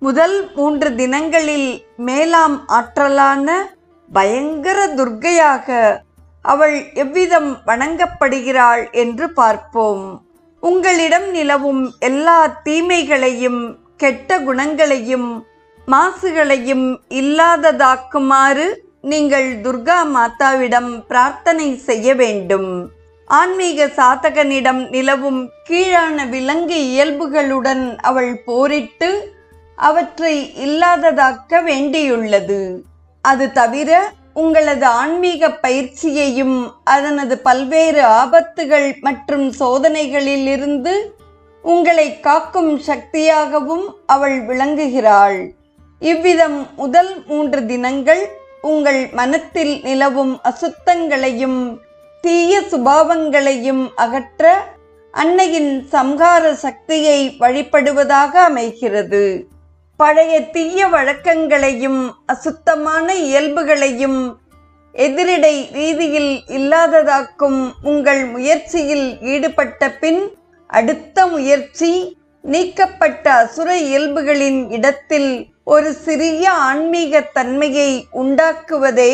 முதல் 3 தினங்களில் மேலாம் ஆற்றலான பயங்கர துர்க்கையாக அவள் எவ்விதம் வணங்கப்படுகிறாள் என்று பார்ப்போம். உங்களிடம் நிலவும் எல்லா தீமைகளையும் கெட்ட குணங்களையும் மாசுகளையும் இல்லாததாக்குமாறு நீங்கள் துர்கா மாதாவிடம் பிரார்த்தனை செய்ய வேண்டும். ஆன்மீக சாதகனிடம் நிலவும் கீழான விலங்கு இயல்புகளுடன் அவள் போரிட்டு அவற்றை இல்லாததாக்க வேண்டியுள்ளது. அது தவிர உங்களது ஆன்மீக பயிற்சியையும் அதனது பல்வேறு ஆபத்துகள் மற்றும் சோதனைகளிலிருந்து உங்களை காக்கும் சக்தியாகவும் அவள் விளங்குகிறாள். இவ்விதம் முதல் 3 தினங்கள் உங்கள் மனத்தில் நிலவும் அசுத்தங்களையும் தீய சுபாவங்களையும் அகற்ற அன்னையின் சம்ஹார சக்தியை வழிபடுவதாக அமைகிறது. பழைய தீய வழக்கங்களையும் அசுத்தமான இயல்புகளையும் எதிரிடை ரீதியில் இல்லாததாக்கும் உங்கள் முயற்சியில் ஈடுபட்ட பின் அடுத்த முயற்சி நீக்கப்பட்ட அசுர இயல்புகளின் இடத்தில் ஒரு சிறிய ஆன்மீக தன்மையை உண்டாக்குவதே